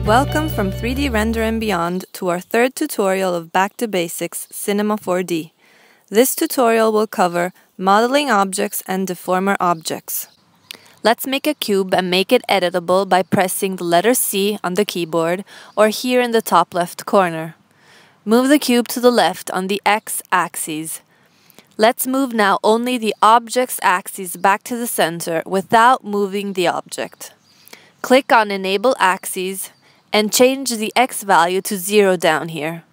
Welcome from 3D Render and Beyond to our third tutorial of Back to Basics Cinema 4D. This tutorial will cover modeling objects and deformer objects. Let's make a cube and make it editable by pressing the letter C on the keyboard or here in the top left corner. Move the cube to the left on the x-axis. Let's move now only the object's axis back to the center without moving the object. Click on Enable Axes and change the x value to 0 down here.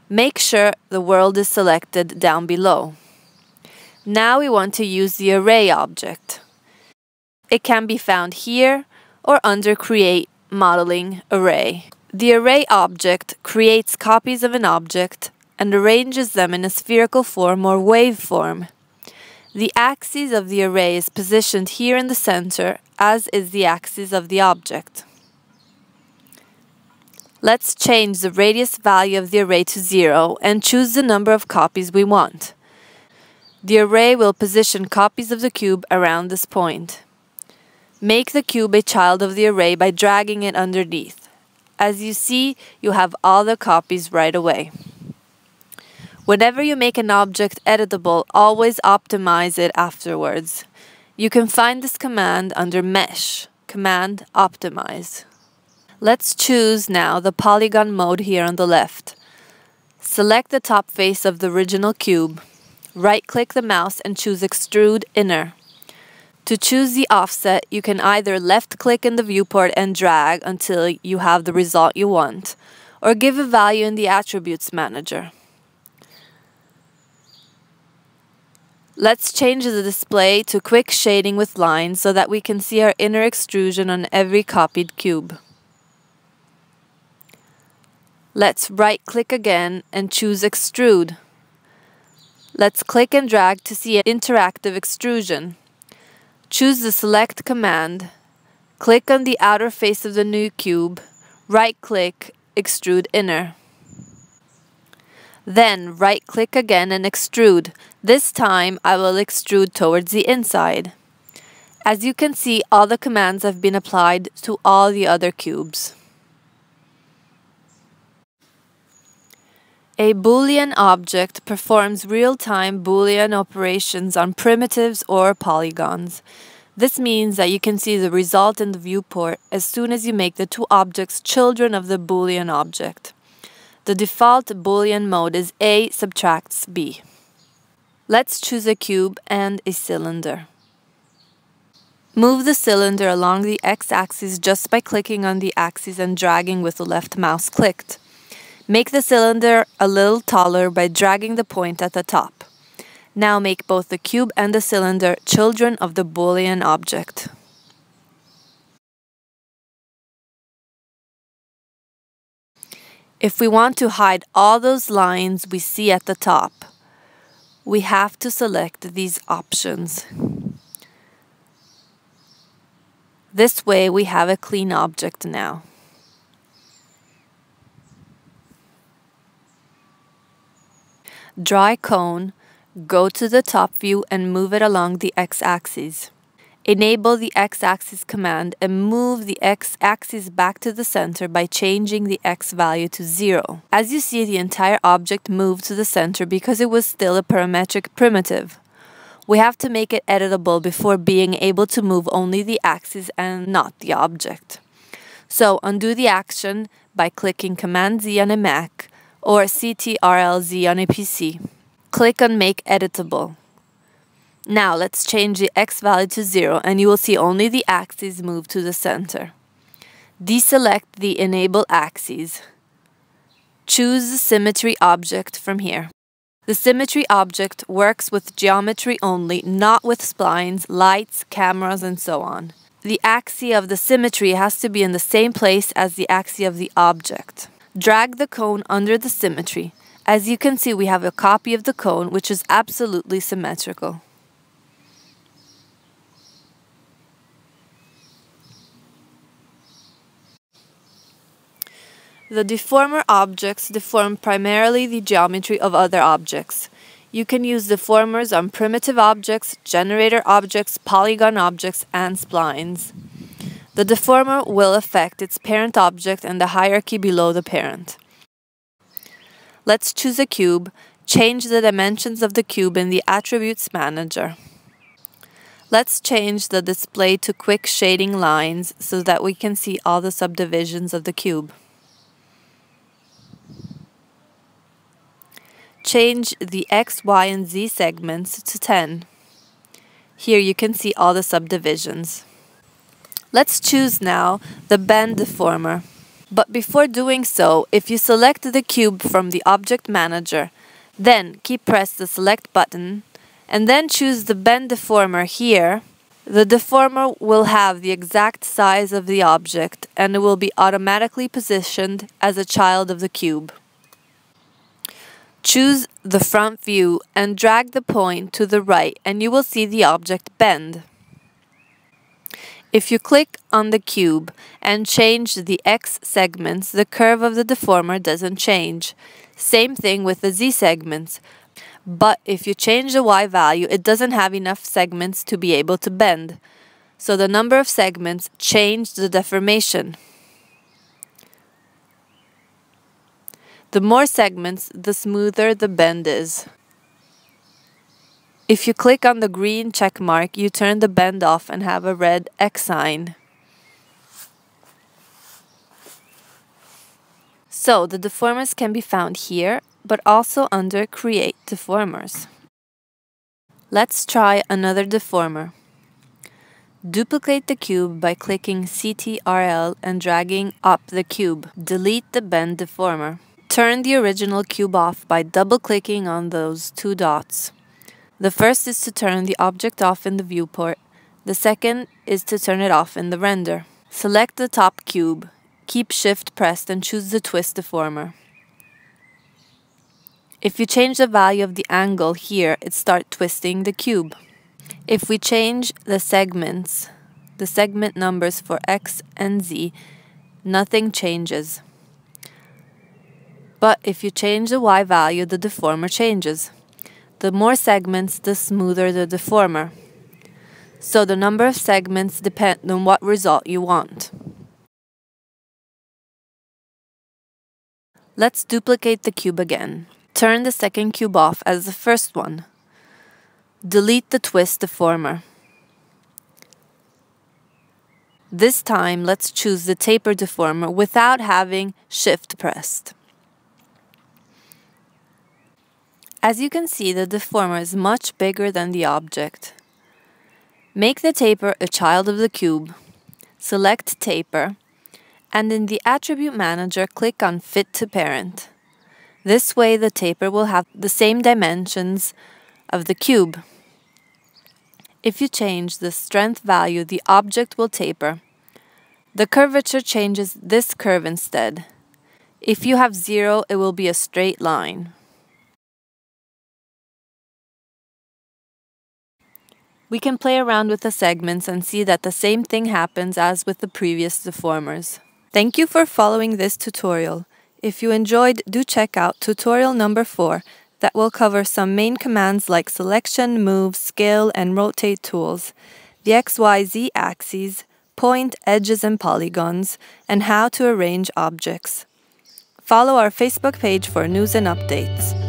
Make sure the world is selected down below. Now we want to use the array object. It can be found here or under Create Modeling Array. The array object creates copies of an object and arranges them in a spherical form or wave form. The axis of the array is positioned here in the center, as is the axis of the object. Let's change the radius value of the array to 0 and choose the number of copies we want. The array will position copies of the cube around this point. Make the cube a child of the array by dragging it underneath. As you see, you have all the copies right away. Whenever you make an object editable, always optimize it afterwards. You can find this command under Mesh, Command Optimize. Let's choose now the polygon mode here on the left. Select the top face of the original cube. Right-click the mouse and choose Extrude Inner. To choose the offset, you can either left-click in the viewport and drag until you have the result you want, or give a value in the Attributes Manager. Let's change the display to quick shading with lines so that we can see our inner extrusion on every copied cube. Let's right-click again and choose Extrude. Let's click and drag to see an interactive extrusion. Choose the Select command. Click on the outer face of the new cube. Right-click, Extrude Inner. Then right-click again and extrude. This time I will extrude towards the inside. As you can see, all the commands have been applied to all the other cubes. A Boolean object performs real-time Boolean operations on primitives or polygons. This means that you can see the result in the viewport as soon as you make the two objects children of the Boolean object. The default Boolean mode is A subtracts B. Let's choose a cube and a cylinder. Move the cylinder along the x-axis just by clicking on the axis and dragging with the left mouse clicked. Make the cylinder a little taller by dragging the point at the top. Now make both the cube and the cylinder children of the Boolean object. If we want to hide all those lines we see at the top, we have to select these options. This way we have a clean object now. Draw a cone, go to the top view and move it along the x-axis. Enable the x-axis command and move the x-axis back to the center by changing the x value to 0. As you see, the entire object moved to the center because it was still a parametric primitive. We have to make it editable before being able to move only the axis and not the object. So undo the action by clicking Command Z on a Mac or Ctrl-Z on a PC. Click on Make Editable. Now let's change the x value to 0 and you will see only the axis move to the center. Deselect the Enable Axes. Choose the Symmetry object from here. The Symmetry object works with geometry only, not with splines, lights, cameras, and so on. The axis of the symmetry has to be in the same place as the axis of the object. Drag the cone under the symmetry. As you can see, we have a copy of the cone which is absolutely symmetrical. The deformer objects deform primarily the geometry of other objects. You can use deformers on primitive objects, generator objects, polygon objects, and splines. The The deformer will affect its parent object and the hierarchy below the parent. Let's choose a cube. Change the dimensions of the cube in the Attributes Manager. Let's change the display to quick shading lines so that we can see all the subdivisions of the cube. Change the X, Y, and Z segments to 10. Here you can see all the subdivisions. Let's choose now the Bend Deformer. But before doing so, if you select the cube from the Object Manager, then press the Select button, and then choose the Bend Deformer here, the deformer will have the exact size of the object and it will be automatically positioned as a child of the cube. Choose the front view and drag the point to the right and you will see the object bend. If you click on the cube and change the X segments, the curve of the deformer doesn't change. Same thing with the Z segments. But if you change the Y value, it doesn't have enough segments to be able to bend. So the number of segments changed the deformation. The more segments, the smoother the bend is. If you click on the green check mark, you turn the bend off and have a red X sign. So the deformers can be found here, but also under Create Deformers. Let's try another deformer. Duplicate the cube by clicking CTRL and dragging up the cube. Delete the Bend Deformer. Turn the original cube off by double-clicking on those two dots. The first is to turn the object off in the viewport. The second is to turn it off in the render. Select the top cube. Keep Shift pressed and choose the Twist Deformer. If you change the value of the angle here, it starts twisting the cube. If we change the segments, the segment numbers for X and Z, nothing changes. But if you change the Y value, the deformer changes. The more segments, the smoother the deformer. So the number of segments depend on what result you want. Let's duplicate the cube again. Turn the second cube off as the first one. Delete the Twist Deformer. This time, let's choose the Taper Deformer without having Shift pressed. As you can see, the deformer is much bigger than the object. Make the taper a child of the cube. Select Taper, and in the Attribute Manager, click on Fit to Parent. This way, the taper will have the same dimensions of the cube. If you change the strength value, the object will taper. The curvature changes this curve instead. If you have 0, it will be a straight line. We can play around with the segments and see that the same thing happens as with the previous deformers. Thank you for following this tutorial. If you enjoyed, do check out tutorial number 4 that will cover some main commands like selection, move, scale, and rotate tools, the XYZ axes, point, edges, and polygons, and how to arrange objects. Follow our Facebook page for news and updates.